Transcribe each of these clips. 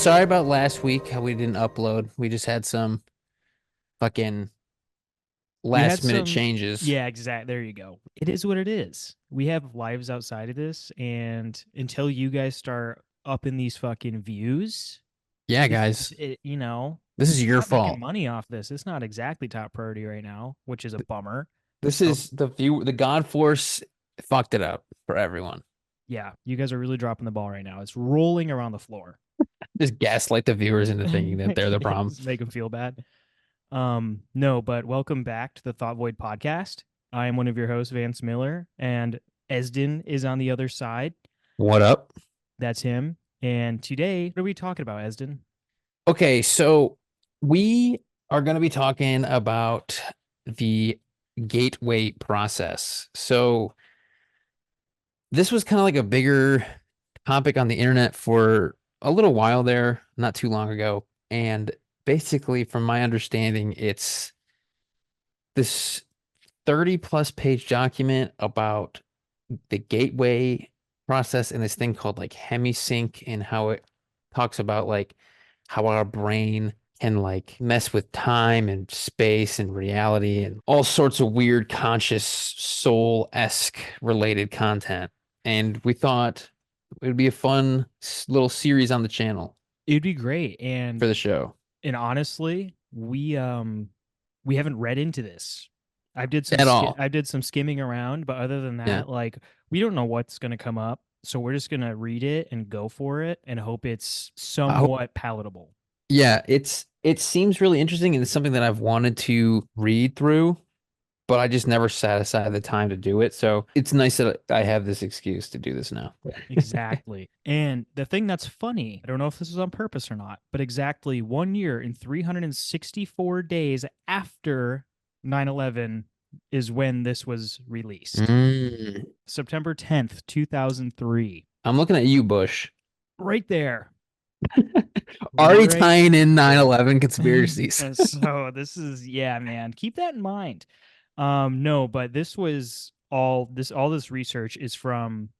sorry about last week how we didn't upload. We just had some fucking We had last minute some, changes. yeah, exact. There you go. It is what it is. We have lives outside of this, and until you guys start upping these fucking views, Yeah, it's guys, it, you know, this is we're your not making fault. money off this. It's not exactly top priority right now, which is a bummer. This So is the God Force fucked it up for everyone. yeah, you guys are really dropping the ball right now. It's rolling around the floor. Just gaslight the viewers into thinking that they're the problem. Just make them feel bad. No, but welcome back to the Thought Void podcast. I am one of your hosts, Vance Miller, and Esden is on the other side. What up? That's him. And today, what are we talking about, Esden? Okay, so we are going to be talking about the gateway process. So this was kind of like a bigger topic on the internet for a little while there, not too long ago. And basically, from my understanding, it's this 30 plus page document about the gateway process and this thing called like hemisync and how it talks about like how our brain can like mess with time and space and reality and all sorts of weird conscious soul-esque related content. And we thought it would be a fun little series on the channel It'd be great. for the show. And honestly, we haven't read into this. At all. I did some skimming around, but other than Yeah. that, like we don't know what's going to come up. So we're just going to read it and go for it and hope it's I hope, somewhat palatable. yeah, it seems really interesting and it's something that I've wanted to read through, but I just never set aside the time to do it. So it's nice that I have this excuse to do this now. Exactly. And the thing that's funny, I don't know if this is on purpose or not, but exactly 1 year and 364 days after 9/11 is when this was released. Mm. September 10th, 2003. I'm looking at you, Bush. Right there. Already Right tying in there. 9/11 conspiracies. So this is, yeah, man. Keep that in mind. No, but this was all this research is from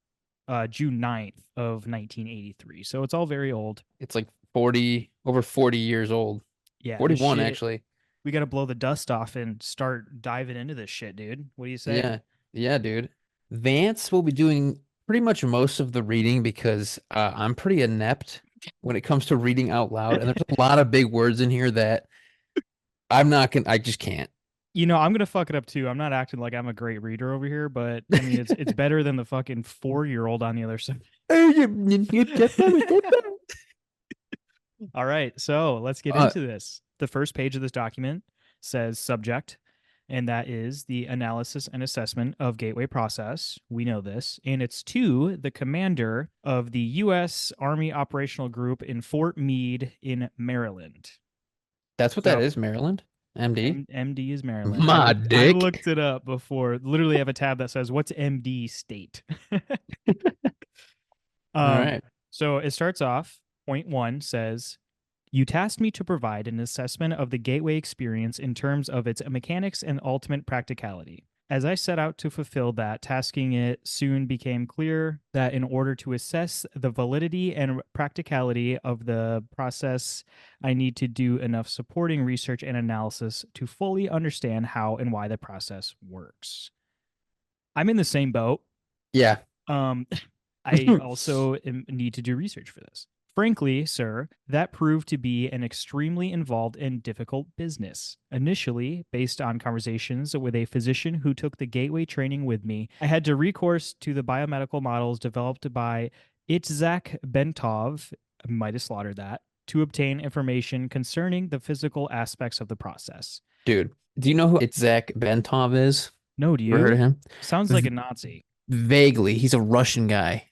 June 9th of 1983. So it's all very old. It's like 40, over 40 years old. Yeah, and 41, shit, actually. we got to blow the dust off and start diving into this shit, dude. What do you say? Yeah. Yeah, dude. Vance will be doing pretty much most of the reading because I'm pretty inept when it comes to reading out loud. And there's a lot of big words in here that I just can't. I'm gonna fuck it up too. I'm not acting like I'm a great reader over here, but I mean it's better than the fucking 4-year-old on the other side. All right, so let's get Uh, into this. The first page of this document says subject, and that is the analysis and assessment of gateway process. We know this, and it's to the commander of the U.S. Army Operational Group in Fort Meade in Maryland. that's what that So is, Maryland. MD. MD is Maryland. My I dick. looked it up before. Literally have a tab that says what's MD state. All um right. so it starts off, point 1 says you tasked me to provide an assessment of the gateway experience in terms of its mechanics and ultimate practicality. As I set out to fulfill that tasking, it soon became clear that in order to assess the validity and practicality of the process, I need to do enough supporting research and analysis to fully understand how and why the process works. I'm in the same boat. Yeah. Um, I also need to do research for this. Frankly, sir, that proved to be an extremely involved and difficult business. Initially, based on conversations with a physician who took the gateway training with me, I had to recourse to the biomedical models developed by Itzhak Bentov, I might have slaughtered that, to obtain information concerning the physical aspects of the process. Dude, do you know who Zach Bentov is? No, do Ever heard of you? him? Sounds like V a Nazi. Vaguely. He's a Russian guy.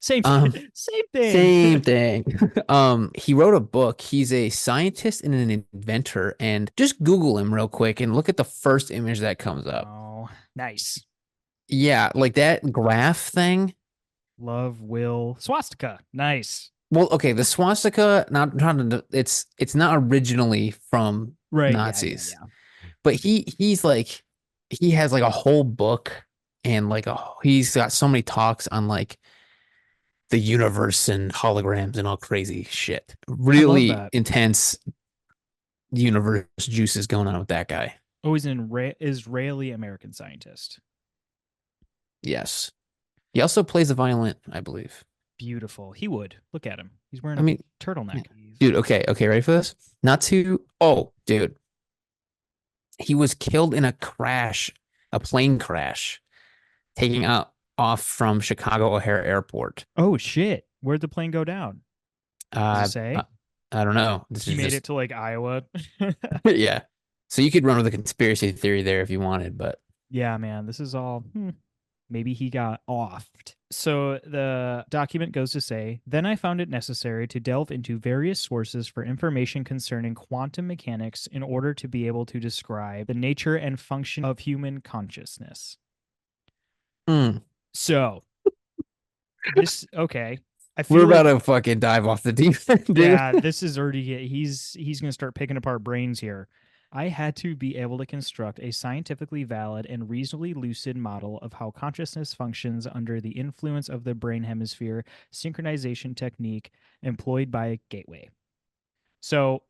Same, Um, same thing. Same thing. He wrote a book. He's a scientist and an inventor. And just Google him real quick and look at the first image that comes up. Oh, nice. Yeah, like that graph thing. Love, will, swastika. Nice. Well, okay, the swastika, it's not originally from Right. Yeah. Yeah. Nazis, Yeah. but he's like he has like a whole book and like he's got so many talks on like the universe and holograms and all crazy shit. I love Really that. intense universe juices going on with that guy. Oh, he's an Israeli American scientist. Yes. He also plays the violin, I believe. Beautiful. He would. Look at him. He's wearing I a mean, yeah. turtleneck. He's Dude, okay, okay, ready for this? Not to, oh, dude, he was killed in a crash, a plane crash, taking out off from Chicago O'Hare Airport. Oh shit. Where'd the plane go down? Does it Uh, say? I, I don't know. This He is made it just, to like Iowa. yeah. So you could run with a conspiracy theory there if you wanted, but Yeah, man. This is all maybe he got offed. So the document goes to say, then I found it necessary to delve into various sources for information concerning quantum mechanics in order to be able to describe the nature and function of human consciousness. mm, So this okay. I we're feel about like to fucking dive off the deep end, dude. yeah, this is already he's gonna start picking apart brains here. I had to be able to construct a scientifically valid and reasonably lucid model of how consciousness functions under the influence of the brain hemisphere synchronization technique employed by a gateway. So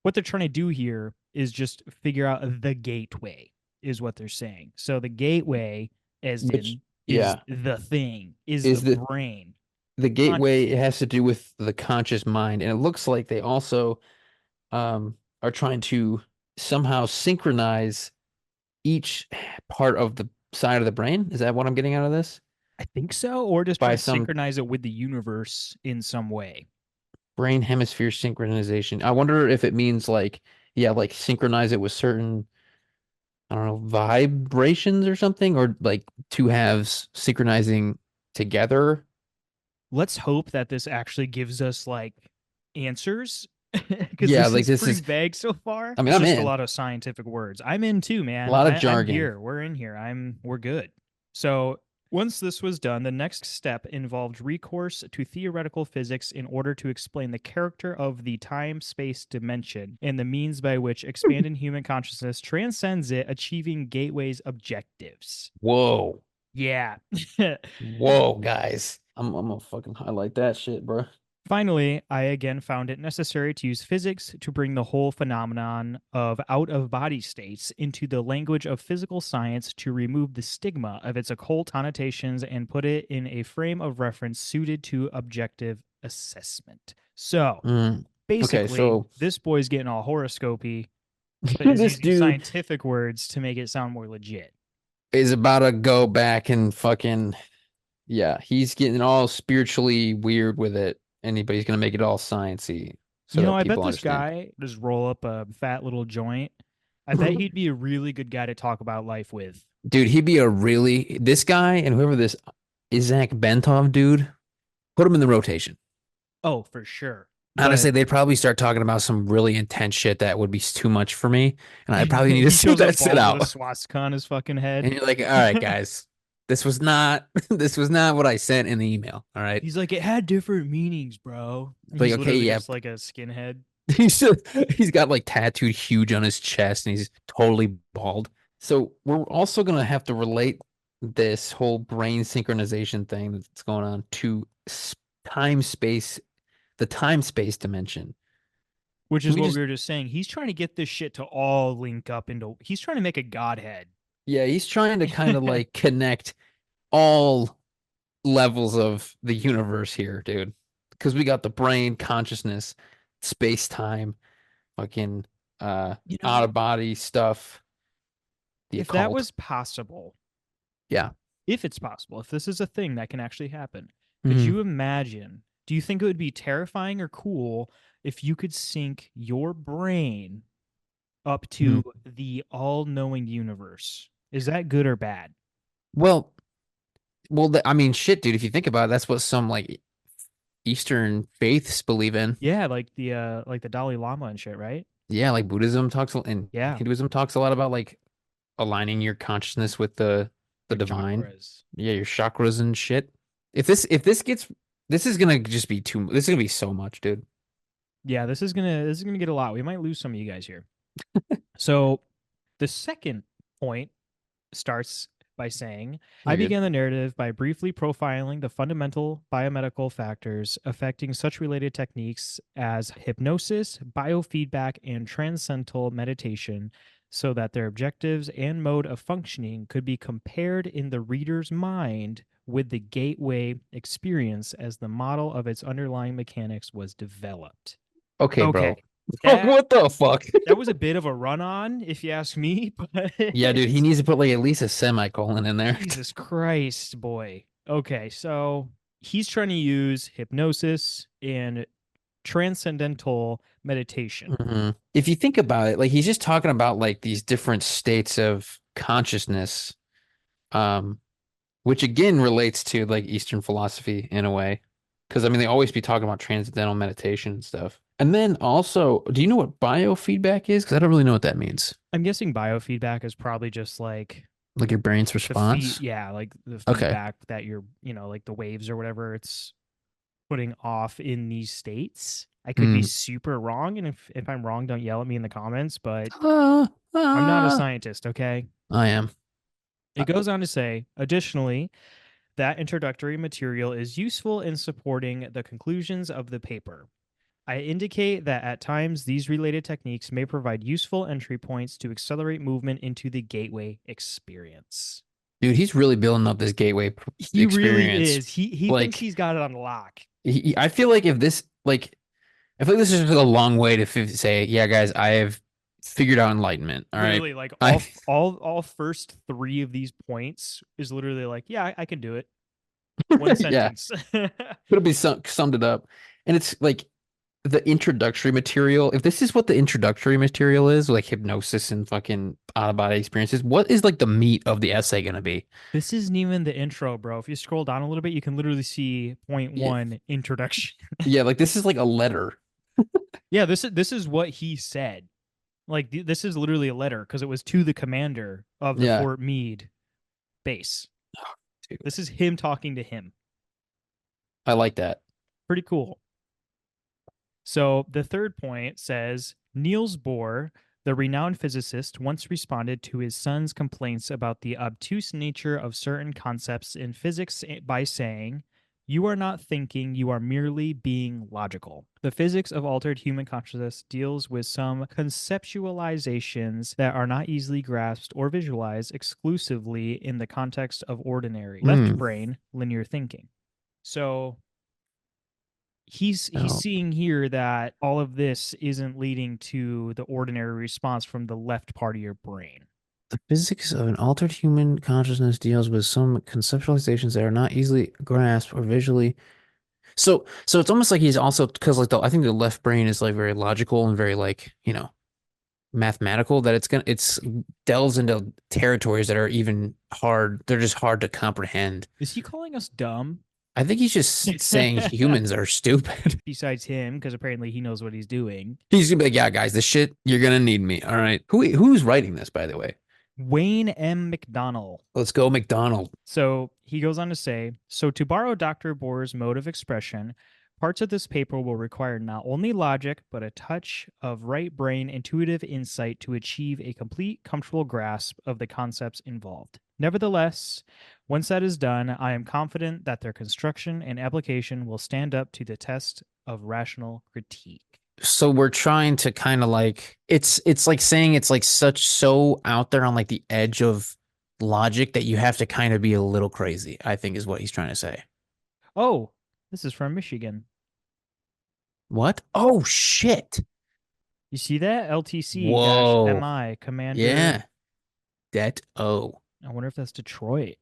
what they're trying to do here is just figure out the gateway, is what they're saying. So the gateway, as Which, in, is yeah, the thing, is the is brain, the gateway, it consciousness. has to do with the conscious mind, and it looks like they also are trying to somehow synchronize each part of the side of the brain. Is that what I'm getting out of this? I think so, or just trying By to some synchronize it with the universe in some way. brain hemisphere synchronization. I wonder if it means like, yeah, like synchronize it with certain, I don't know, vibrations or something, or like two halves synchronizing together. Let's hope that this actually gives us like answers because Yeah, this like is this pretty is, vague so far. I mean, It's I'm just a in. lot of scientific words. I'm in too, A man. lot of I'm jargon. here. We're in here. We're good. So once this was done, the next step involved recourse to theoretical physics in order to explain the character of the time space dimension and the means by which expanded human consciousness transcends it, achieving Gateway's objectives. Whoa. Yeah. Whoa, guys. I'm gonna fucking highlight that shit, bro. Finally, I again found it necessary to use physics to bring the whole phenomenon of out of body states into the language of physical science to remove the stigma of its occult connotations and put it in a frame of reference suited to objective assessment. So Mm. Okay, basically, so this boy's getting all horoscopy, but is this using dude scientific words to make it sound more legit. is about to go back and fucking, yeah, he's getting all spiritually weird with it, and but he's gonna make it all sciencey so You know, that I bet people this understand. guy just roll up a fat little joint. I bet he'd be a really good guy to talk about life with. Dude, he'd be a really this guy and whoever this Isaac Bentov dude, put him in the rotation. Oh, for sure. Honestly, But they'd probably start talking about some really intense shit that would be too much for me, and I'd probably need to he sit shows that up sit bald with a out. swastika on his fucking head. And you're like, all right, guys, this was not this was not what I sent in the email. All right. He's like, it had different meanings, bro. Like, He's okay, literally yeah, just like a skinhead. he's he's got like tattooed huge on his chest and he's totally bald. So we're also gonna have to relate this whole brain synchronization thing that's going on to time space, the time space dimension. Which Can is we what just we were just saying. He's trying to get this shit to all link up into. He's trying to make a godhead. yeah, he's trying to kind of like connect all levels of the universe here, dude. Because we got the brain, consciousness, space time, fucking You out know, of body stuff, the if that occult. was possible, Yeah. if it's possible, if this is a thing that can actually happen, could Mhm. you imagine? Do you think it would be terrifying or cool if you could sync your brain up Mhm. to the all-knowing universe? Is that good or bad? Well, I mean, shit, dude. If you think about it, that's what some like Eastern faiths believe in. Yeah, like the Dalai Lama and shit, right? Yeah, like Buddhism talks and Yeah, Hinduism talks a lot about like aligning your consciousness with the your divine. chakras. Yeah, your chakras and shit. If this gets this is gonna just be too. This is gonna be so much, dude. Yeah, this is gonna get a lot. We might lose some of you guys here. So the second point starts by saying, I You're good. began the narrative by briefly profiling the fundamental biomedical factors affecting such related techniques as hypnosis, biofeedback, and transcendental meditation so that their objectives and mode of functioning could be compared in the reader's mind with the gateway experience as the model of its underlying mechanics was developed. Okay, Okay, bro. that What the fuck? that was a bit of a run on, if you ask me, but Yeah, dude, he needs to put like at least a semicolon in there. Jesus Christ, boy. Okay, so he's trying to use hypnosis and transcendental meditation. If you think about it, like he's just talking about like these different states of consciousness, um, which again relates to like Eastern philosophy in a way. Because I mean, they always be talking about transcendental meditation and stuff. And then also, do you know what biofeedback is? Because I don't really know what that means. I'm guessing biofeedback is probably just like Like your brain's the feed, response? yeah, like the Okay. feedback that you're, like the waves or whatever it's putting off in these states. I could be Hmm. super wrong, and if I'm wrong, don't yell at me in the comments, but Uh, I'm not a uh, scientist, okay? I am. It goes on to say, additionally, that introductory material is useful in supporting the conclusions of the paper. I indicate that at times these related techniques may provide useful entry points to accelerate movement into the gateway experience. Dude, he's really building up this gateway He really experience. is. He thinks Like, he's got it on lock. I feel like if this, like, I feel like this is just a long way to say, yeah, guys, I have figured out enlightenment. All right. Literally, like I, all first three of these points is literally like, yeah, I can do it. One yeah, sentence. could have been summed it up. And it's like the introductory material. If this is what the introductory material is, like hypnosis and fucking out of body experiences, what is like the meat of the essay gonna be? This isn't even the intro, bro. If you scroll down a little bit, you can literally see point Yeah, one introduction. yeah, like this is like a letter. Yeah, this is what he said. Like this is literally a letter because it was to the commander of the Yeah, Fort Meade base. dude, This is him talking to him. I like that. Pretty cool. So the third point says Niels Bohr, the renowned physicist, once responded to his son's complaints about the obtuse nature of certain concepts in physics by saying, "You are not thinking, you are merely being logical." The physics of altered human consciousness deals with some conceptualizations that are not easily grasped or visualized exclusively in the context of ordinary left Hmm. brain linear thinking. So he's Oh, seeing here that all of this isn't leading to the ordinary response from the left part of your brain. the physics of an altered human consciousness deals with some conceptualizations that are not easily grasped or visually. So it's almost like he's also because like I think the left brain is like very logical and very like mathematical that it's delves into territories that are even hard. They're just hard to comprehend. Is he calling us dumb? I think he's just saying humans are stupid. Besides him, because apparently he knows what he's doing. He's gonna be like, yeah, guys, this shit, you're gonna need me. All right. Who's writing this, by the way? Wayne M. McDonnell. Let's go, McDonald. So he goes on to say, so to borrow Dr. Bohr's mode of expression, parts of this paper will require not only logic, but a touch of right brain intuitive insight to achieve a complete, comfortable grasp of the concepts involved. Nevertheless, once that is done, I am confident that their construction and application will stand up to the test of rational critique. So we're trying to kind of like it's like saying it's like such so out there on like the edge of logic that you have to kind of be a little crazy, I think is what he's trying to say. Oh, this is from Michigan. What? Oh shit. You see that? Whoa. LTC-MI, Commander. Yeah. That oh. I wonder if that's Detroit.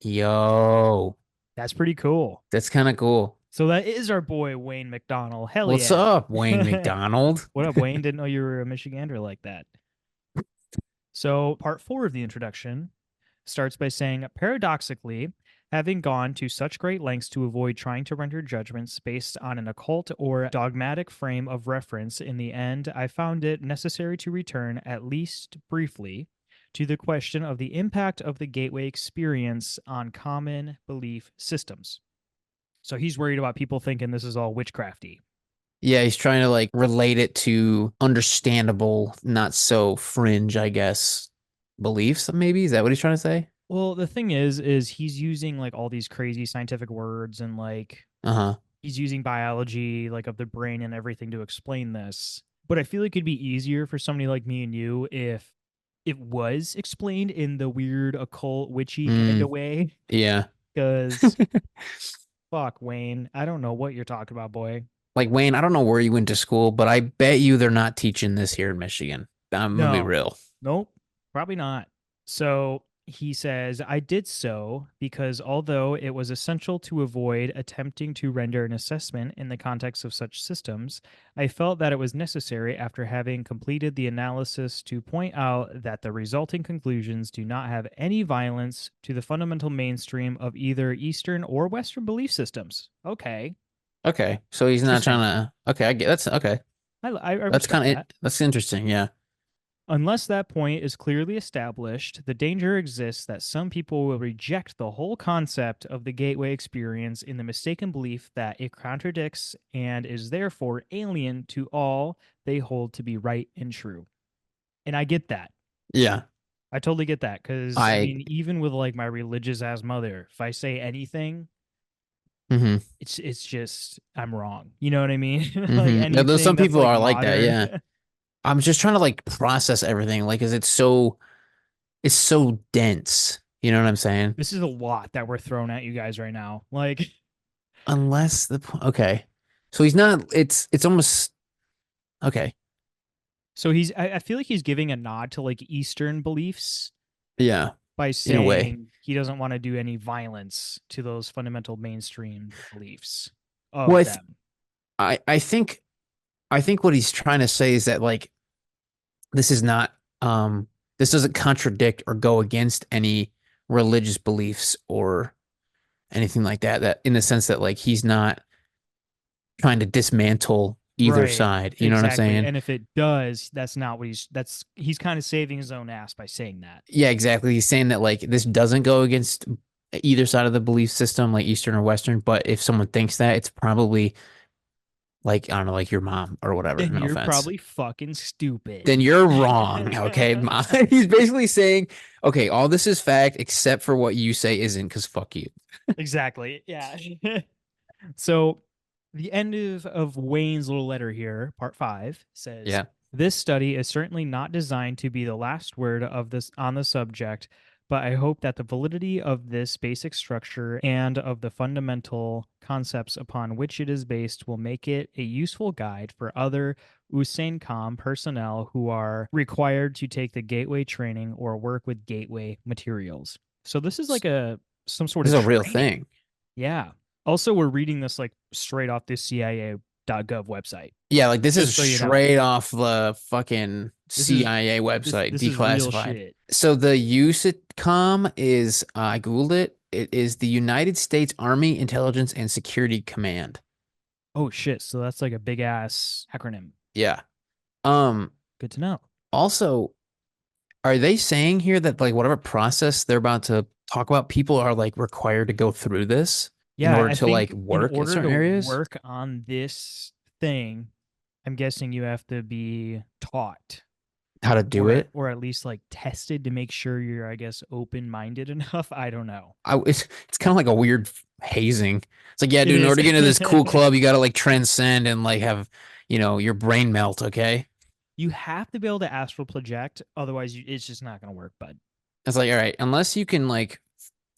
Yo. That's pretty cool. That's kind of cool. So that is our boy Wayne McDonnell. Hell What's yeah. up, Wayne McDonald? What up, Wayne? Didn't know you were a Michigander like that. So, part four of the introduction starts by saying, paradoxically, having gone to such great lengths to avoid trying to render judgments based on an occult or dogmatic frame of reference, in the end, I found it necessary to return, at least briefly, to the question of the impact of the gateway experience on common belief systems. So he's worried about people thinking this is all witchcrafty. Yeah, he's trying to like relate it to understandable, not so fringe, I guess, beliefs, maybe. Is that what he's trying to say? Well, the thing is he's using like all these crazy scientific words and like Uh-huh. he's using biology like of the brain and everything to explain this. But I feel like it'd be easier for somebody like me and you if it was explained in the weird occult witchy kind of Mm, way. yeah. Because fuck, Wayne, I don't know what you're talking about, boy. Like Wayne, I don't know where you went to school, but I bet you they're not teaching this here in Michigan. I'm gonna be No, real. nope, probably not. So he says, I did so because although it was essential to avoid attempting to render an assessment in the context of such systems, I felt that it was necessary after having completed the analysis to point out that the resulting conclusions do not have any violence to the fundamental mainstream of either Eastern or Western belief systems. Okay, Okay. So he's not trying interesting. to okay, I get that's okay. I That's respect kind of that. that's interesting, yeah. Unless that point is clearly established, the danger exists that some people will reject the whole concept of the gateway experience in the mistaken belief that it contradicts and is therefore alien to all they hold to be right and true. And I get that. Yeah. I totally get that because I I mean, even with like my religious ass mother, if I say anything, hmm it's just I'm wrong. You know what I mean? Like Yeah, there's anything some that's people like are like that, modern. yeah. I'm just trying to like process everything, like, 'cause it's so dense. You know what I'm saying? This is a lot that we're throwing at you guys right now. Like Unless okay. So he's not it's almost okay. so I feel like he's giving a nod to like Eastern beliefs Yeah, by in a way. saying he doesn't want to do any violence to those fundamental mainstream beliefs Well, of them. I think what he's trying to say is that like this is not this doesn't contradict or go against any religious beliefs or anything like that, that in the sense that like he's not trying to dismantle either Right. side. You know what I'm Exactly. saying? And if it does, that's not what he's kind of saving his own ass by saying that. Yeah, exactly. He's saying that like this doesn't go against either side of the belief system, like Eastern or Western, but if someone thinks that, it's probably like, I don't know, like your mom or whatever. Then No you're offense. probably fucking Then stupid. you're wrong. Okay. He's basically saying, okay, all this is fact except for what you say isn't, because fuck you. Exactly. Yeah. So the end of Wayne's little letter here, part five, says Yeah. this study is certainly not designed to be the last word of this on the subject, but I hope that the validity of this basic structure and of the fundamental concepts upon which it is based will make it a useful guide for other USAINCOM personnel who are required to take the gateway training or work with gateway materials. So this is like a some sort This of is a real training. thing. Yeah. Also, we're reading this like straight off the CIA.gov website. Yeah, like this is Just so you know, straight off the fucking this is CIA website, this is real declassified. shit. So the USITCOM is, I Googled it. It is the United States Army Intelligence and Security Command. Oh shit! So that's like a big ass acronym. Yeah. Um, Good to know. Also, are they saying here that like whatever process they're about to talk about, people are like required to go through this in Yeah, order I to like think in work in order certain to areas? work on this thing, I'm guessing you have to be taught How to do it? or at least like tested to make sure you're, I guess, open minded enough. I don't know. It's kind of like a weird hazing. It's like, yeah, It dude, in is. order to get into this cool club, you got to like transcend and like have, your brain melt, okay? You have to be able to astral project, otherwise it's just not going to work, bud. It's like, all right, unless you can like,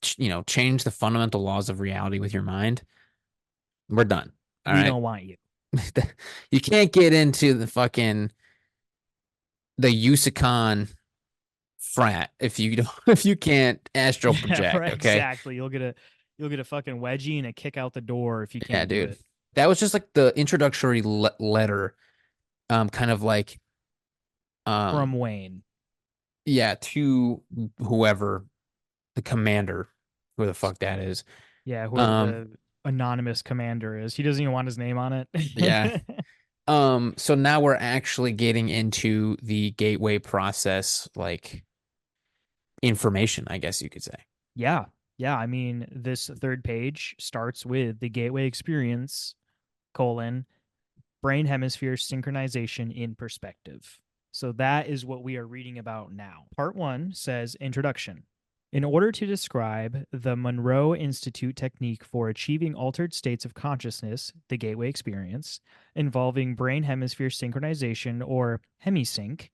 change the fundamental laws of reality with your mind, we're done. All We right. don't want you. You can't get into the Usicon frat if you don't if you can't astral Yeah, project, right. okay? Exactly. You'll get a fucking wedgie and a kick out the door if you Yeah, can't do dude. it. That was just like the introductory letter, kind of like, um From Wayne. yeah, to whoever the commander, who the fuck that is. Yeah, whoever Um, the anonymous commander is. He doesn't even want his name on yeah. it. So now we're actually getting into the gateway process, like information, I guess you could say. Yeah. Yeah. I mean, this third page starts with the gateway experience, colon, brain hemisphere synchronization in perspective. So that is what we are reading about now. Part one says introduction. In order to describe the Monroe Institute technique for achieving altered states of consciousness, the gateway experience, involving brain hemisphere synchronization or hemisync,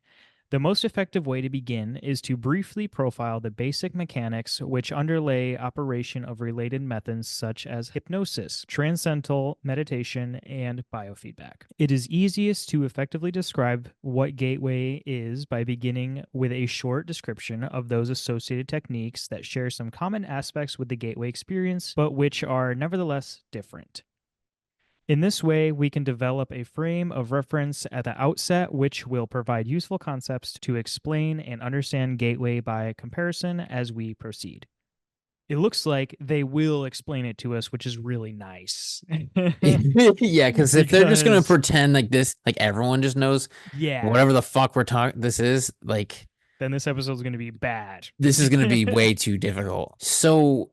the most effective way to begin is to briefly profile the basic mechanics which underlay operation of related methods such as hypnosis, transcendental meditation, and biofeedback. It is easiest to effectively describe what gateway is by beginning with a short description of those associated techniques that share some common aspects with the gateway experience, but which are nevertheless different. In this way, we can develop a frame of reference at the outset, which will provide useful concepts to explain and understand Gateway by comparison as we proceed. It looks like they will explain it to us, which is really nice. Yeah, because if they're just gonna Because, pretend like this, like everyone just knows yeah, whatever the fuck we're talking, this is like then this episode is going to be bad. this is gonna be way too difficult. So,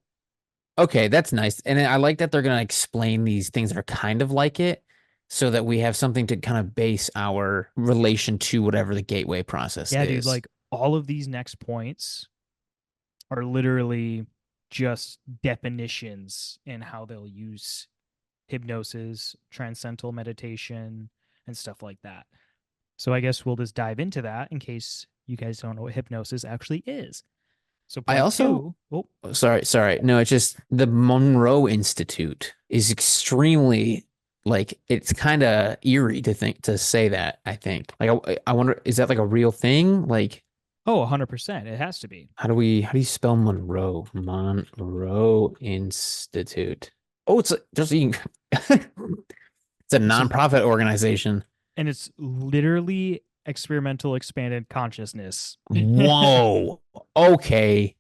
okay, that's nice, and I like that they're gonna explain these things that are kind of like it, so that we have something to kind of base our relation to whatever the gateway process Yeah, dude, is. like all of these next points are literally just definitions in how they'll use hypnosis, transcendental meditation, and stuff like that. So I guess we'll just dive into that in case you guys don't know what hypnosis actually is. So I point also, two, oh, oh, sorry, no, it's just the Monroe Institute is extremely like it's kind of eerie to say that. I think like I wonder, is that like a real thing? Like, oh, 100%. It has to be. how do you spell Monroe? Monroe Institute. Oh, it's there's a it's a It's a, nonprofit organization. and it's literally experimental expanded consciousness. Whoa. Okay.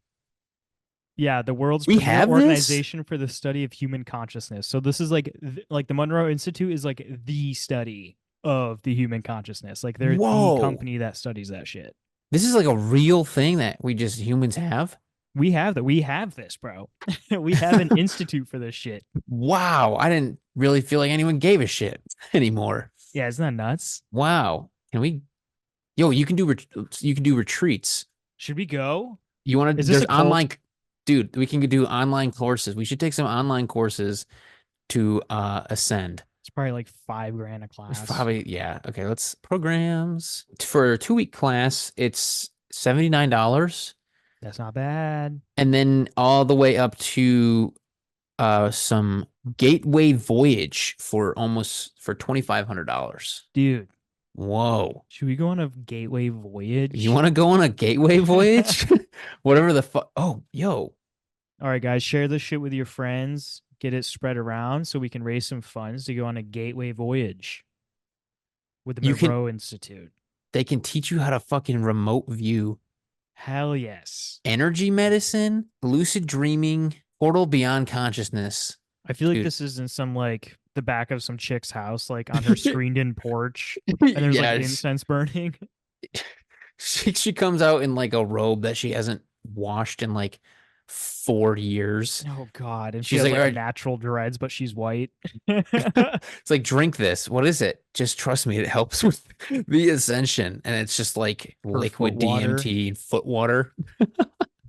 Yeah, the world's We premier have this? organization for the study of human consciousness. So this is like the Monroe Institute is like the study of the human consciousness. Like they're the Whoa. company that studies that shit. This is like a real thing that we just humans have? We have that. We have this, bro. We have an institute for this shit. Wow, I didn't really feel like anyone gave a shit anymore. Yeah, isn't that nuts? Wow. Can we Yo, you can do retreats. Should we go? You want to Is this there's a cult? online dude, we can do online courses. We should take some online courses to ascend. It's probably like 5 grand a It's class. probably yeah. Okay, let's programs. For a 2 week class, it's $79 That's not bad. and then all the way up to some gateway voyage for $2,500. Dude, Whoa. should we go on a gateway You voyage? want to go on a gateway voyage? Whatever the fuck. Oh, yo, All right, guys, share this shit with your friends. Get it spread around so we can raise some funds to go on a gateway voyage with the you can, Monroe Institute. they can teach you how to fucking remote view Hell yes. energy medicine, lucid dreaming, portal beyond consciousness. I feel like Dude. this is in some like the back of some chick's house, like on her screened in porch, and there's like Yeah, incense burning. she comes out in like a robe that she hasn't washed in like 4 years. Oh God. And she She's has like, all like right, natural dreads, but she's white. it's like drink this. What is it? Just trust me, it helps with the ascension. And it's just like Her foot liquid water. DMT and foot water.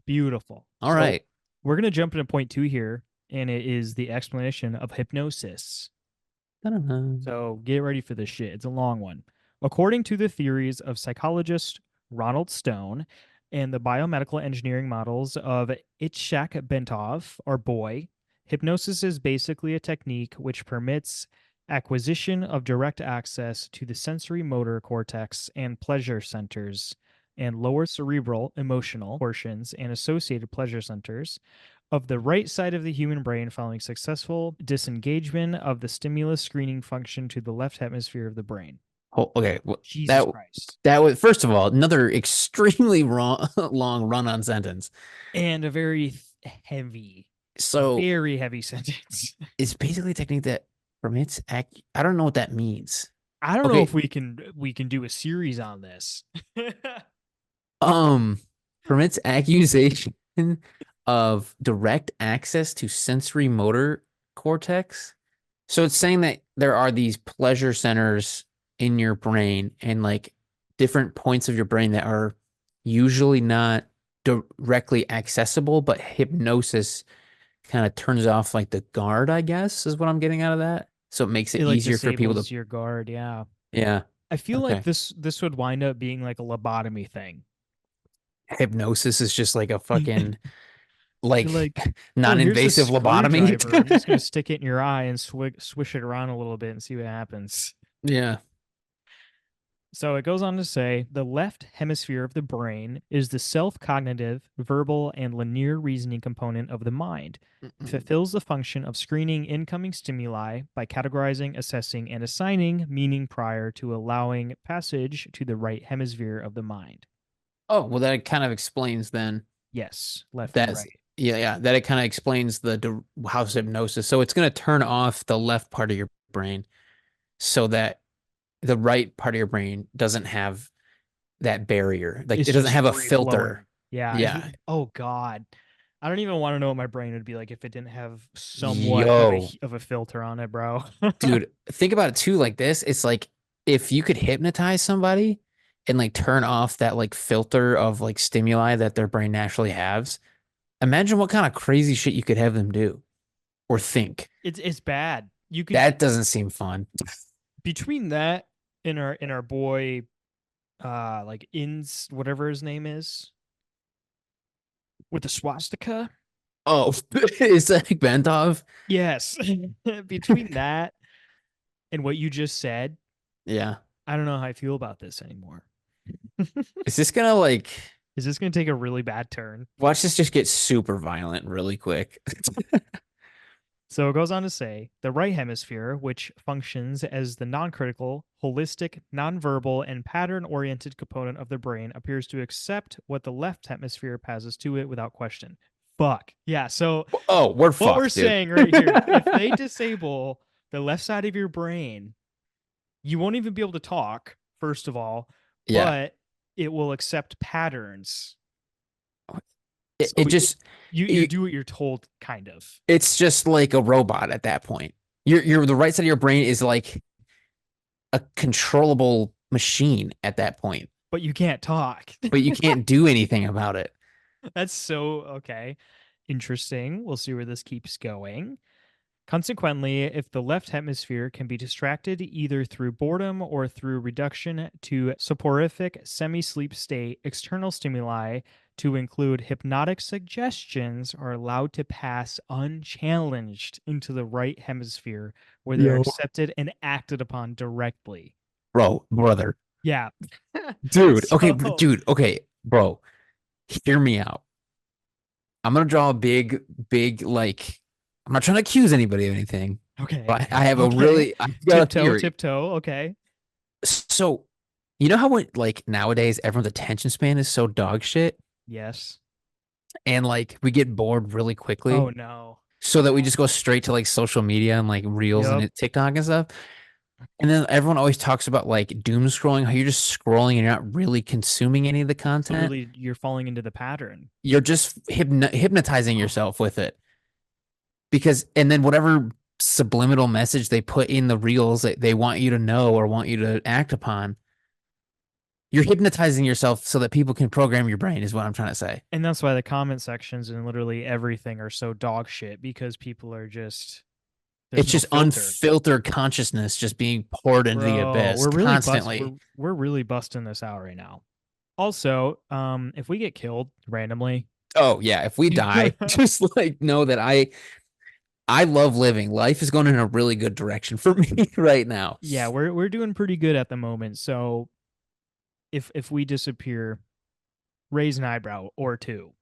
Beautiful. All So right. we're gonna jump into point two here, and it is the explanation of hypnosis. Ta-da. So get ready for this shit. It's a long one. According to the theories of psychologist Ronald Stone and the biomedical engineering models of Itshak Bentov, or Boy, hypnosis is basically a technique which permits acquisition of direct access to the sensory motor cortex and pleasure centers and lower cerebral emotional portions and associated pleasure centers of the right side of the human brain following successful disengagement of the stimulus screening function to the left hemisphere of the brain. Oh, okay. Well, Jesus Christ. that was first of all another extremely wrong long run-on sentence. And a heavy, So very heavy sentence. it's basically a technique that permits I don't know what that means. I don't know if Okay, we can do a series on this. um, permits accusation of direct access to sensory motor cortex. So it's saying that there are these pleasure centers in your brain and like different points of your brain that are usually not. directly accessible, but hypnosis kind of turns off like the guard, I guess, is what I'm getting out of that. So it makes it It like easier for people to, disables your guard. Yeah. yeah, I feel like okay. this would wind up being like a lobotomy thing. Hypnosis is just like a fucking like You're like, oh, here's a non-invasive lobotomy. screwdriver. I'm just gonna stick it in your eye and swish it around a little bit and see what happens. Yeah. So it goes on to say the left hemisphere of the brain is the self cognitive, verbal, and linear reasoning component of the mind. It fulfills the function of screening incoming stimuli by categorizing, assessing, and assigning meaning prior to allowing passage to the right hemisphere of the mind. Oh, well, that kind of explains then Yes, left and that's right. yeah, yeah, that it kind of explains house hypnosis. So it's going to turn off the left part of your brain so that the right part of your brain doesn't have that barrier. Like It's it doesn't just have a free filter. flowing. Yeah. Yeah. Oh God. I don't even want to know what my brain would be like if it didn't have somewhat of Yo, a filter on it, bro. dude, think about it too like this. It's like if you could hypnotize somebody and like turn off that like filter of like stimuli that their brain naturally has, imagine what kind of crazy shit you could have them do or think. It's bad. You could That doesn't seem fun. between that and our boy like ins whatever his name is with the swastika. Oh, is that like Bentov? Yes. Between that and what you just said, Yeah. I don't know how I feel about this anymore. Is this gonna like Is this going to take a really bad turn? watch this just get super violent really quick? So it goes on to say the right hemisphere, which functions as the non critical, holistic, nonverbal, and pattern oriented component of the brain, appears to accept what the left hemisphere passes to it without question. Fuck. Yeah. So Oh, we're what we're fucked, dude. saying right here if they disable the left side of your brain, you won't even be able to talk, first of all, Yeah. but it will accept patterns. It, So it just you you, do what you're told, kind of, it's just like a robot at that point. You're the right side of your brain is like a controllable machine at that point, but you can't talk. but you can't do anything about it. That's so okay. Interesting. We'll see where this keeps going. Consequently, if the left hemisphere can be distracted either through boredom or through reduction to soporific semi sleep state, external stimuli, to include hypnotic suggestions, are allowed to pass unchallenged into the right hemisphere where they're Yo. accepted and acted upon directly. Bro, brother. Yeah. Dude, okay, So, dude, okay, bro, hear me out. I'm gonna draw a big like I'm not trying to accuse anybody of anything, okay. but I have a Okay. really I've got a theory. Tiptoe. Okay. So, you know how like nowadays everyone's attention span is so dog shit Yes. and like we get bored really Oh quickly no. so that we just go straight to like social media and like reels Yep. and TikTok and stuff. And then everyone always talks about like doom scrolling, how you're just scrolling and you're not really consuming any of the content. Literally, you're falling into the pattern. You're just hypnotizing yourself with it. Because and then whatever subliminal message they put in the reels that they want you to know or want you to act upon, you're hypnotizing yourself so that people can program your brain is what I'm trying to say. And that's why the comment sections and literally everything are so dog shit because people are just there's It's no just filter. unfiltered consciousness just being poured into the Bro, abyss constantly. we're really busting this out right now. Also, if we get killed randomly, Oh yeah, if we die, just like know that I love living. Life is going in a really good direction for me right now. yeah, we're doing pretty good at the moment. So if we disappear, raise an eyebrow or two.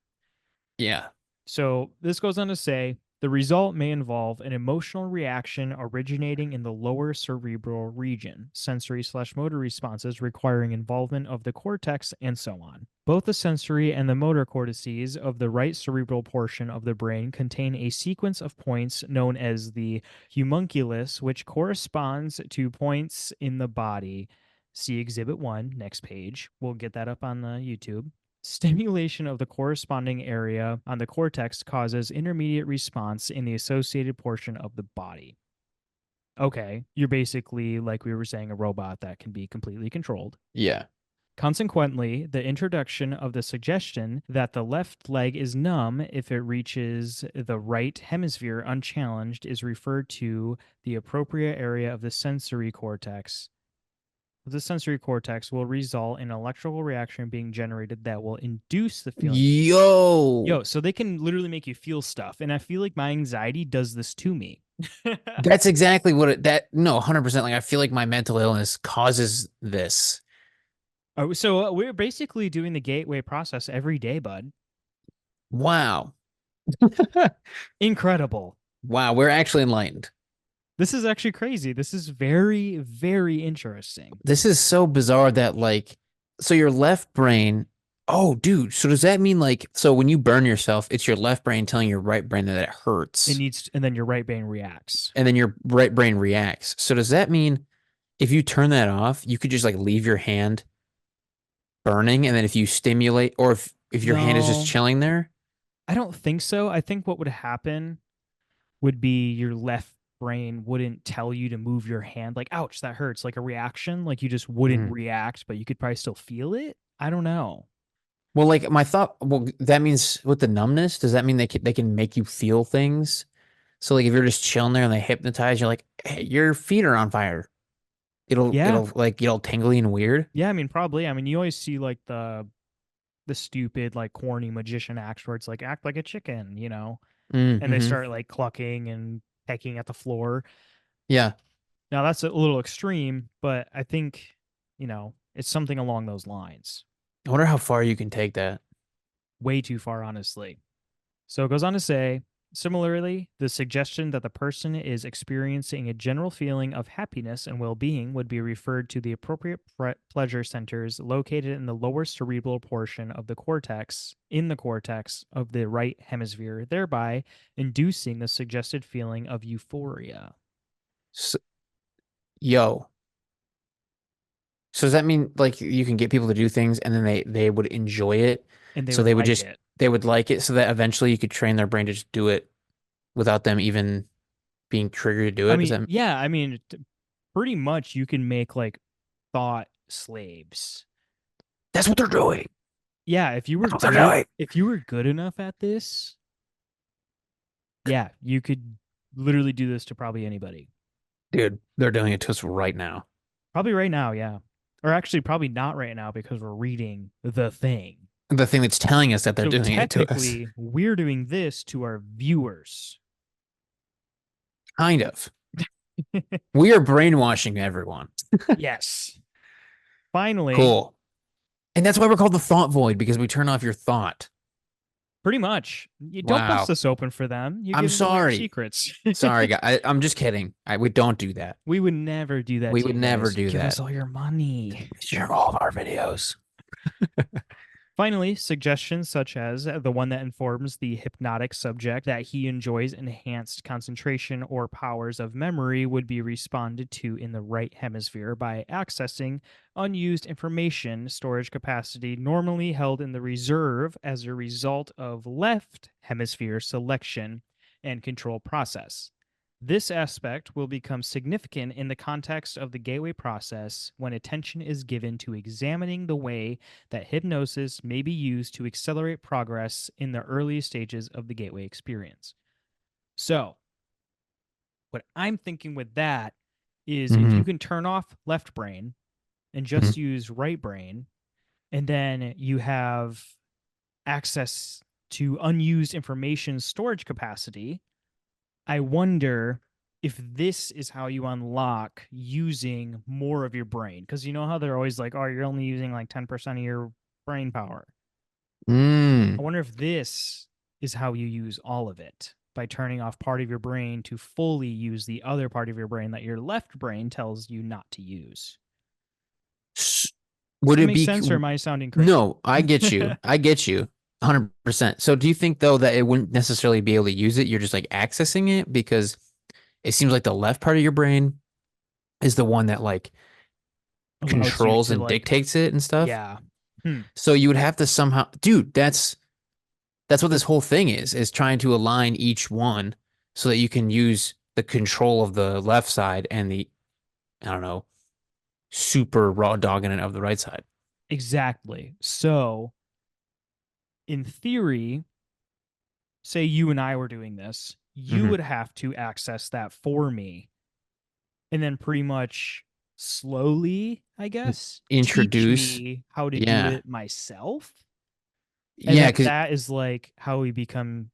Yeah. So this goes on to say the result may involve an emotional reaction originating in the lower cerebral region, sensory slash motor responses requiring involvement of the cortex, and so on. Both the sensory and the motor cortices of the right cerebral portion of the brain contain a sequence of points known as the homunculus, which corresponds to points in the body. See Exhibit 1, next page. We'll get that up on the YouTube. Stimulation of the corresponding area on the cortex causes intermediate response in the associated portion of the body. Okay, you're basically, like we were saying, a robot that can be completely controlled. Yeah. Consequently, the introduction of the suggestion that the left leg is numb if it reaches the right hemisphere unchallenged is referred to the appropriate area of the sensory cortex. The sensory cortex will result in an electrical reaction being generated that will induce the feeling. Yo, Yo, so they can literally make you feel stuff. And I feel like my anxiety does this to me. that's exactly what no, 100%. Like I feel like my mental illness causes this. So we're basically doing the gateway process every day, bud. Wow. Incredible. Wow, we're actually enlightened. This is actually crazy. This is very, very interesting. This is so bizarre that like so your left brain, oh dude, so does that mean like so when you burn yourself, it's your left brain telling your right brain that it It hurts needs, and then your right brain reacts. and then your right brain reacts. So does that mean if you turn that off, you could just like leave your hand burning and then if you stimulate or if your hand is just No, chilling there? I don't think so. I think what would happen would be your left brain wouldn't tell you to move your hand like ouch that hurts like a reaction like you just wouldn't Mm. react but you could probably still feel it. I don't know. Well, like my thought, well, that means with the numbness, does that mean they can make you feel things? So like if you're just chilling there and they hypnotize, you're like, hey, your feet are on fire. It'll Yeah, it'll like get all tingly and weird. yeah, I mean probably. I mean you always see like the stupid like corny magician acts where it's like act like a chicken, and they Mm-hmm. start like clucking and pecking at the floor. Yeah. Now that's a little extreme, but I think it's something along those lines. I wonder how far you can take that. Way too far, honestly. So it goes on to say, similarly, the suggestion that the person is experiencing a general feeling of happiness and well being would be referred to the appropriate pleasure centers located in the lower cerebral portion of the cortex, in the cortex of the right hemisphere, thereby inducing the suggested feeling of euphoria. So, yo. So does that mean like you can get people to do things and then they would enjoy it? And they So would they would like just it. they would like it so that eventually you could train their brain to just do it without them even being triggered to do I it? Does mean, that yeah, I mean, pretty much you can make like thought slaves. That's what they're doing. Yeah, if you were That's what they're good, doing. if you were good enough at this, yeah, you could literally do this to probably anybody. Dude, they're doing it to us right now. Probably right now, yeah. Or actually, probably not right now because we're reading the thing. The thing that's telling us that they're So doing it to us. technically, we're doing this to our viewers. Kind of. We are brainwashing everyone. Yes. Finally, Cool. And that's why we're called the thought void because we turn off your thought. pretty much, you don't bust Wow. us open for them. You I'm giving away our sorry. secrets. Sorry, guys. I'm just kidding. We don't do that. We would never do that We to would you never guys. do Give us that. all your money. Share all of our videos. Finally, suggestions such as the one that informs the hypnotic subject that he enjoys enhanced concentration or powers of memory would be responded to in the right hemisphere by accessing unused information storage capacity normally held in the reserve as a result of left hemisphere selection and control process. This aspect will become significant in the context of the gateway process when attention is given to examining the way that hypnosis may be used to accelerate progress in the early stages of the gateway experience. So, what I'm thinking with that is if Hmm. you can turn off left brain and Hmm. just use right brain, and then you have access to unused information storage capacity, I wonder if this is how you unlock using more of your brain. Because you know how they're always like, oh, you're only using like 10% of your brain power. I Mm. wonder if this is how you use all of it by turning off part of your brain to fully use the other part of your brain that your left brain tells you not to use. Does Would that it make be sense or am I sounding crazy? no, I get you. I get you 100%. So do you think though that it wouldn't necessarily be able to use it? You're just like accessing it because it seems like the left part of your brain is the one that like Allows you controls to and like, dictates it and stuff. yeah. Hmm. So you would have to somehow, dude, that's what this whole thing is trying to align each one so that you can use the control of the left side and the, I don't know, super raw dogging it of the right side. Exactly. So, in theory, say you and I were doing this, you Hmm. would have to access that for me and then pretty much slowly, I guess, teach Introduce. me how to do Yeah. it myself. And Yeah, then because that is like how we become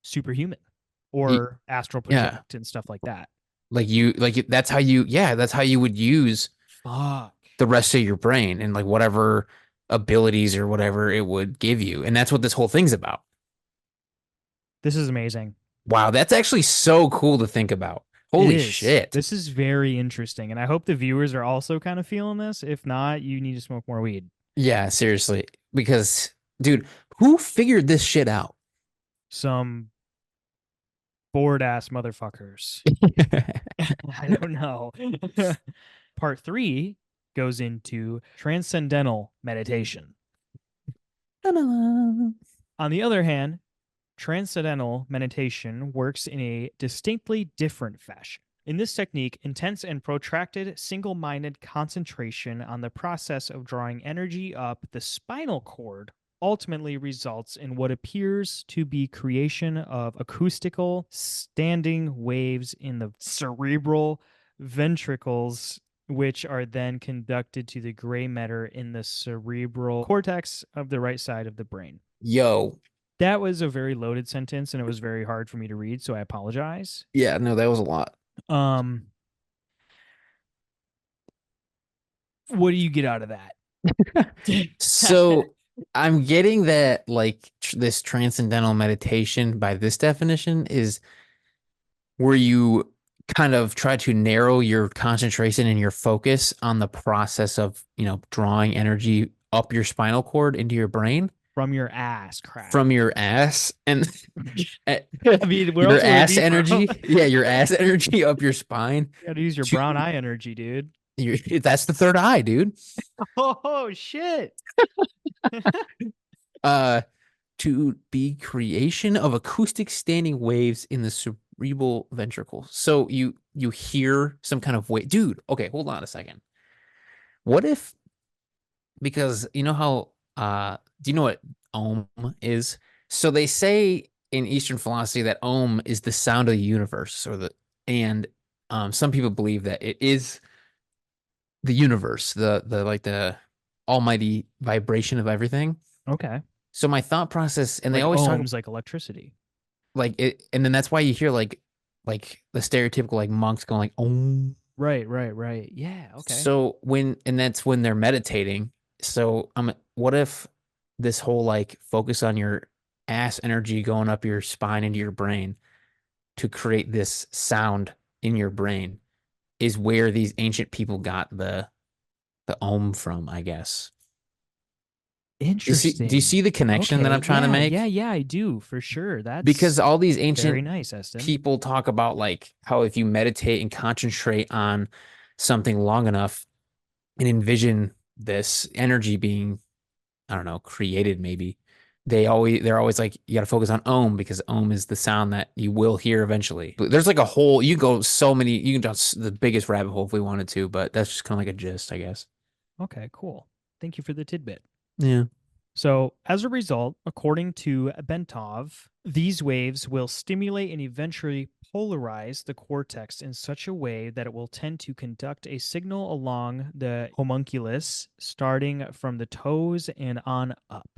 superhuman or astral yeah, project and stuff like that. that's how you yeah, that's how you would use Fuck. the rest of your brain and like whatever abilities or whatever it would give you. And that's what this whole thing's about. This is amazing. Wow, that's actually so cool to think about. It Holy is. shit. This is very interesting. And I hope the viewers are also kind of feeling this. If not, you need to smoke more weed. Yeah, seriously. Because, dude, who figured this shit out? Some bored ass motherfuckers. I don't know. Part three goes into transcendental meditation. On the other hand, transcendental meditation works in a distinctly different fashion. In this technique, intense and protracted single minded concentration on the process of drawing energy up the spinal cord ultimately results in what appears to be creation of acoustical standing waves in the cerebral ventricles, which are then conducted to the gray matter in the cerebral cortex of the right side of the brain. Yo. That was a very loaded sentence and it was very hard for me to read, so I apologize. Yeah, no, that was a lot. Um, what do you get out of that? So I'm getting that like this transcendental meditation by this definition is where you kind of try to narrow your concentration and your focus on the process of, drawing energy up your spinal cord into your brain From your ass crack. from your ass and I mean, where your else would it ass be from? energy. Yeah, your ass energy up your spine You gotta use your to brown eye energy, dude. that's the third eye, dude. Oh shit. Uh to be creation of acoustic standing waves in the cerebral ventricle. So you hear some kind of wave. Dude, okay, hold on a second. What if because you know how do you know what Om is? So they say in Eastern philosophy that Om is the sound of the universe or the and some people believe that it is the universe, the like the almighty vibration of everything. Okay. So my thought process, and they Like always talk ohms, like electricity. like it, and then that's why you hear like the stereotypical like monks going like Om. Right, right, right. Yeah, okay. So and that's when they're meditating. So what if this whole like focus on your ass energy going up your spine into your brain to create this sound in your brain is where these ancient people got the Om from, I guess. Do you Interesting. see the connection that Okay, I'm trying to yeah, yeah, make? yeah, I do for sure. Because That's all these very ancient nice, Eston. people talk about like how if you meditate and concentrate on something long enough and envision this energy being, I don't know, created maybe. They're always like you got to focus on Om because Om is the sound that you will hear eventually. But there's like a whole you go so many you can go the biggest rabbit hole if we wanted to, but that's just kind of like a gist, I guess. Okay, cool. Thank you for the tidbit. Yeah. So, as a result, according to Bentov, these waves will stimulate and eventually polarize the cortex in such a way that it will tend to conduct a signal along the homunculus, starting from the toes and on up.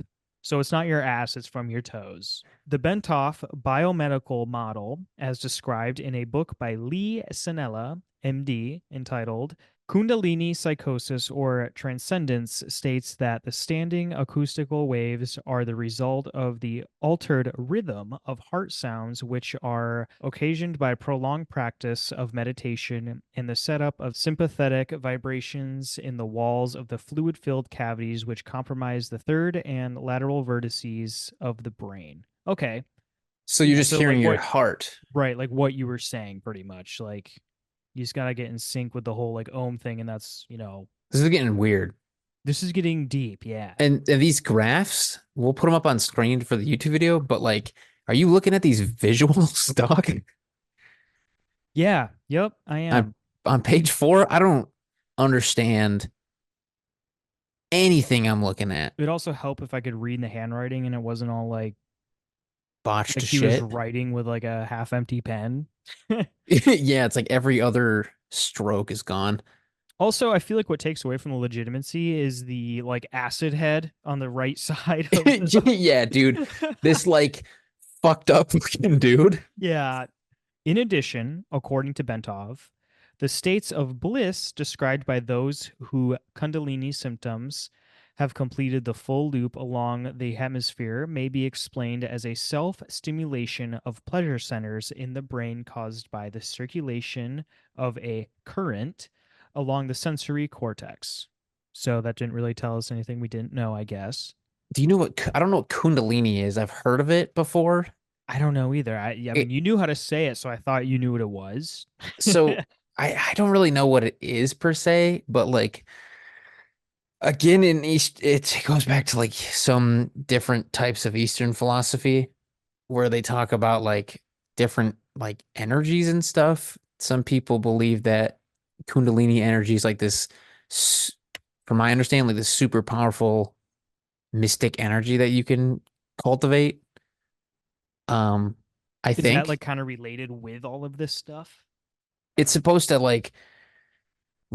So, it's not your ass, it's from your toes. The Bentov biomedical model, as described in a book by Lee Sanella, MD, entitled Kundalini psychosis or transcendence, states that the standing acoustical waves are the result of the altered rhythm of heart sounds, which are occasioned by prolonged practice of meditation and the setup of sympathetic vibrations in the walls of the fluid filled cavities, which compromise the third and lateral vertices of the brain. Okay. So you're Yeah. just So, hearing like, your what, heart. right, like what you were saying, pretty much. Like, you just gotta get in sync with the whole like ohm thing, and that's This is getting weird. this is getting deep. Yeah. And these graphs, we'll put them up on screen for the YouTube video, but like, are you looking at these visuals, doc? Yeah. Yep. I On am. on page 4, I don't understand anything I'm looking at. It would also help if I could read the handwriting and it wasn't all Botched like to he was shit. writing with like a half empty pen. Yeah, it's like every other stroke is gone. Also, I feel like what takes away from the legitimacy is the like acid head on the right side of the. Yeah, dude. This like fucked up looking dude. Yeah. In addition, according to Bentov, the states of bliss described by those who Kundalini symptoms have completed the full loop along the hemisphere may be explained as a self stimulation of pleasure centers in the brain caused by the circulation of a current along the sensory cortex. So that didn't really tell us anything we didn't know, I guess. Do you know what I don't know what Kundalini is. I've heard of it before. I don't know either. I mean, It you knew how to say it, so I thought you knew what it was. so I don't really know what it is per se, but like again in East it goes back to like some different types of Eastern philosophy where they talk about like different like energies and stuff. Some people believe that Kundalini energy is like this, from my understanding, like this super powerful mystic energy that you can cultivate. Um, I Is that think like kind of related with all of this stuff? it's supposed to like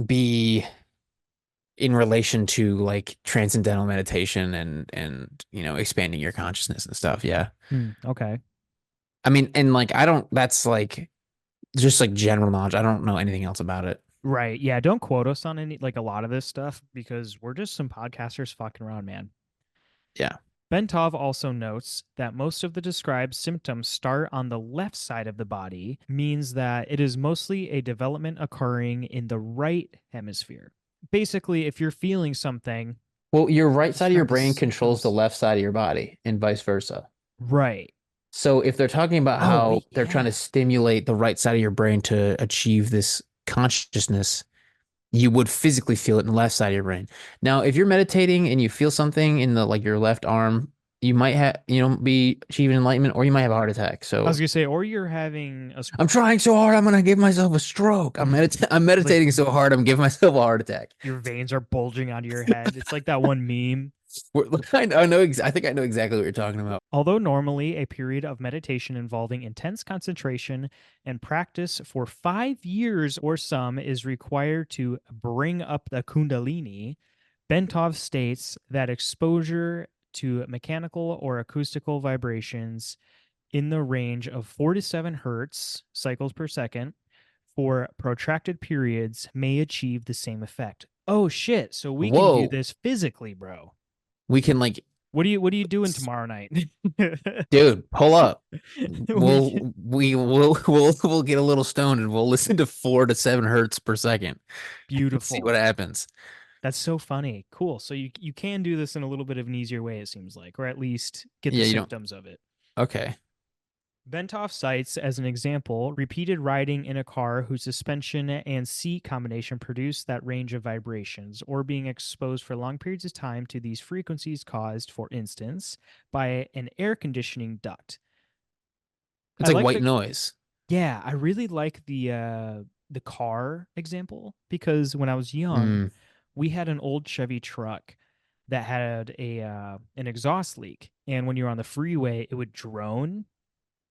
be in relation to like transcendental meditation and expanding your consciousness and stuff. Yeah. Okay. I mean, and like I don't that's like just like general knowledge. I don't know anything else about it. Right. Yeah. Don't quote us on any, like a lot of this stuff because we're just some podcasters fucking around, man. Yeah. Bentov also notes that most of the described symptoms start on the left side of the body, means that it is mostly a development occurring in the right hemisphere. Basically, if you're feeling something, Well, your right you side of your start the brain controls the symptoms. left side of your body and vice versa. Right. So if they're talking about Oh, how wait. they're trying to Yeah. stimulate the right side of your brain to achieve this consciousness, you would physically feel it in the left side of your brain. Now, if you're meditating and you feel something in the like your left arm, you might be achieving enlightenment or you might have a heart attack. I was So going to say, or you're having a, I'm trying so hard, I'm gonna give myself a stroke. I'm like meditating so hard, I'm giving myself a heart attack. your veins are bulging onto your head. It's like that one meme. I think I know exactly what you're talking about. Although normally a period of meditation involving intense concentration and practice for 5 years or some is required to bring up the Kundalini, Bentov states that exposure to mechanical or acoustical vibrations in the range of 4 to 7 hertz cycles per second for protracted periods may achieve the same effect. Oh shit, so we can do Whoa. this physically, bro. We can like What are you doing tomorrow night? dude, pull up. we can, We'll get a little stoned and we'll listen to 4 to 7 hertz per second and see what beautiful. happens. That's so funny. Cool. So you can do this in a little bit of an easier way, it seems like, or at least get the Yeah, you don't. symptoms of it. Okay. Bentov cites as an example repeated riding in a car whose suspension and seat combination produce that range of vibrations, or being exposed for long periods of time to these frequencies caused, for instance, by an air conditioning duct. It's I like like white the noise. Yeah, I really like the car example because when I was young, Mm, we had an old Chevy truck that had a an exhaust leak, and when you were on the freeway, it would drone.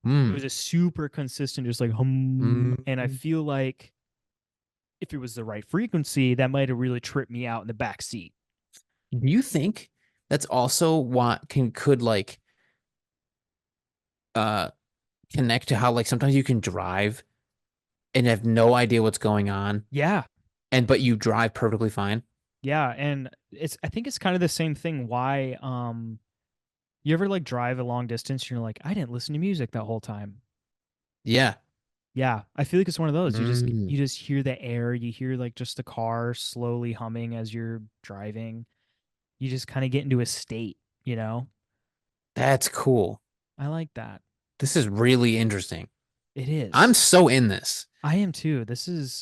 It was mm, a super consistent, just like hum. And I mm. feel like if it was the right frequency, that might have really tripped me out in the back seat. Do you think that's also what could like uh connect to how like sometimes you can drive and have no idea what's going on Yeah, and but you drive perfectly fine? yeah, and I think it's kind of the same thing. Why you ever like drive a long distance and you're like, I didn't listen to music that whole time. Yeah. Yeah, I feel like it's one of those. Mm, You just hear the air, you hear like just the car slowly humming as you're driving. You just kind of get into a state, you know? that's cool. I like that. This is really interesting. It I'm is. so in this. I am too.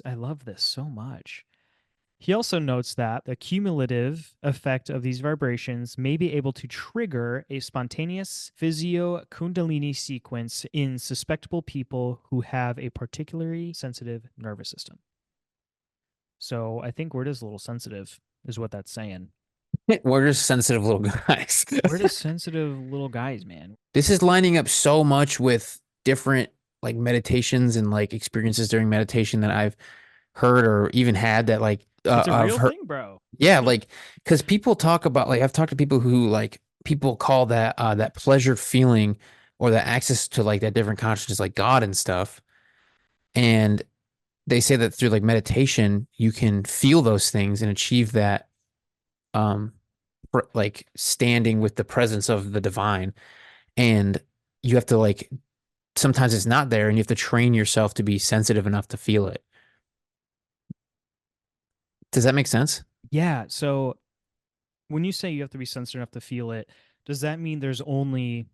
I love this so much. He also notes that the cumulative effect of these vibrations may be able to trigger a spontaneous physio kundalini sequence in susceptible people who have a particularly sensitive nervous system. So I think we're just a little sensitive, is what that's saying. We're just sensitive little guys. We're just sensitive little guys, man. This is lining up so much with different like meditations and like experiences during meditation that I've heard or even had that like It's a I've real heard. thing, bro. Yeah, like because people talk about like I've talked to people who like people call that that pleasure feeling or the access to like that different consciousness like God and stuff. And they say that through like meditation, you can feel those things and achieve that um like standing with the presence of the divine. And you have to like sometimes it's not there and you have to train yourself to be sensitive enough to feel it. Does that make sense? Yeah. So when you say you have to be sensitive enough to feel it, does that mean there's only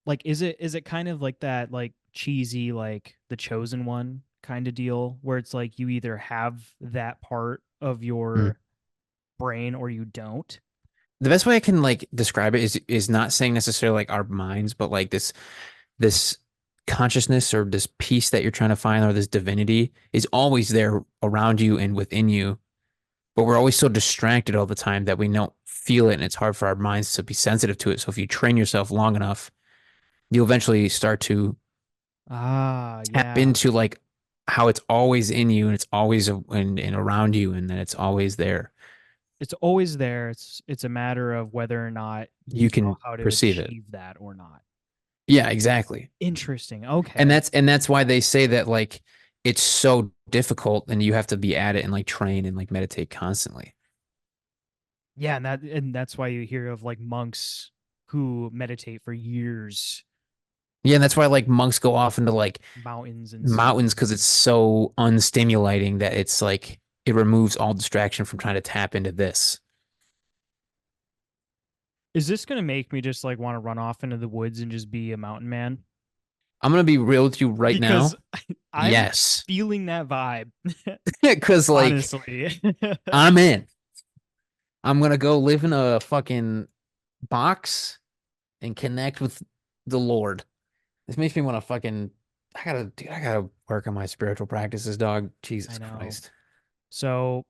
like is it kind of like that like cheesy like the chosen one kind of deal where it's like you either have that part of Mm. your brain or you don't? The best way I can like describe it is not saying necessarily like our minds, but like this consciousness or this peace that you're trying to find or this divinity is always there around you and within you. But we're always so distracted all the time that we don't feel it, and it's hard for our minds to be sensitive to it. So if you train yourself long enough, you'll eventually start to Ah, tap yeah. into like how it's always in you and it's always and around you and then it's always there. It's always there. It's a matter of whether or not you You know can how to perceive it. achieve that or not. Yeah, exactly. Interesting. And Okay. that's why they say that like it's so difficult and you have to be at it and like train and like meditate constantly. Yeah, and that's why you hear of like monks who meditate for years, Yeah, and that's why like monks go off into like mountains and mountains seas. because it's so unstimulating that it's like it removes all distraction from trying to tap into this. Is this gonna make me just like want to run off into the woods and just be a mountain man? I'm gonna be real with you right Because now. I'm Yes. feeling that vibe, Because like honestly. I'm in. I'm gonna go live in a fucking box and connect with the Lord. This makes me want to fucking I gotta work on my spiritual practices, dog. I Jesus know. Christ. So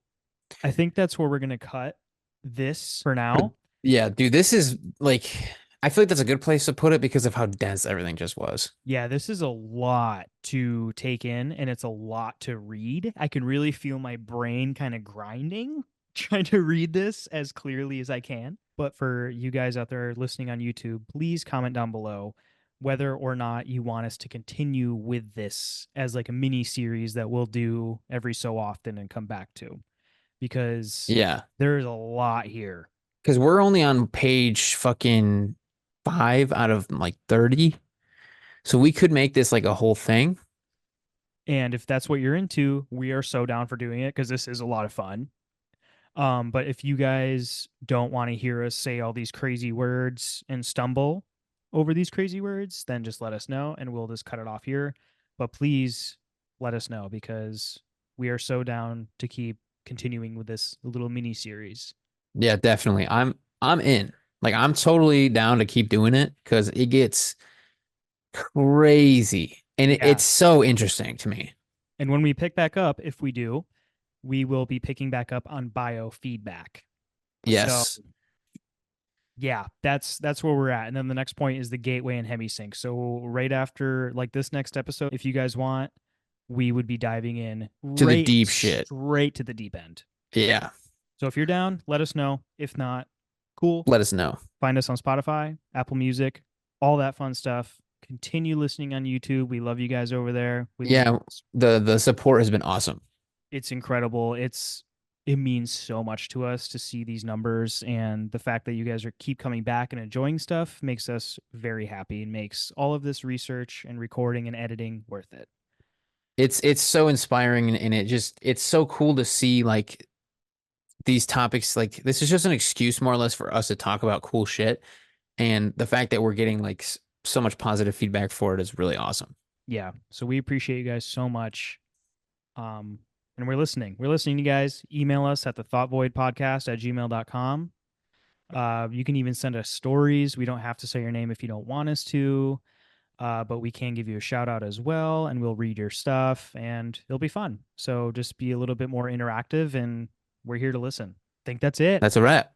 I think that's where we're gonna cut this for But now. yeah, dude, this is like I feel like that's a good place to put it because of how dense everything just was. Yeah, this is a lot to take in and it's a lot to read. I can really feel my brain kind of grinding trying to read this as clearly as I can. But for you guys out there listening on YouTube, please comment down below whether or not you want us to continue with this as like a mini series that we'll do every so often and come back to because Yeah. there's a lot here. Because we're only on page fucking 5 out of like 30. So we could make this like a whole thing. And if that's what you're into, we are so down for doing it because this is a lot of fun. But if you guys don't want to hear us say all these crazy words and stumble over these crazy words, then just let us know and we'll just cut it off here. But please let us know because we are so down to keep continuing with this little mini series. Yeah, definitely. I'm in. Like I'm totally down to keep doing it because it gets crazy. And Yeah. it's so interesting to me. And when we pick back up, if we do, we will be picking back up on biofeedback. So Yes. yeah, that's where we're at. And then the next point is the gateway and hemisync. So right after like this next episode, if you guys want, we would be diving in To the right deep shit. straight to the deep end. Yeah. So if you're down, let us know. If not, cool. Let us know. Find us on Spotify, Apple Music, all that fun stuff. Continue listening on YouTube. We love you guys over there. Yeah, the support has been awesome. It's incredible. It means so much to us to see these numbers and the fact that you guys are keep coming back and enjoying stuff makes us very happy and makes all of this research and recording and editing worth it. It's so inspiring and it just it's so cool to see like these topics like this is just an excuse more or less for us to talk about cool shit and the fact that we're getting like so much positive feedback for it is really awesome. Yeah. So we appreciate you guys so much. Um, and we're listening. We're listening to you guys. Email us at the thoughtvoidpodcast at gmail.com. You can even send us stories. We don't have to say your name if you don't want us to. But we can give you a shout out as well, and we'll read your stuff, and it'll be fun. So just be a little bit more interactive, and we're here to listen. I think that's it. That's a wrap.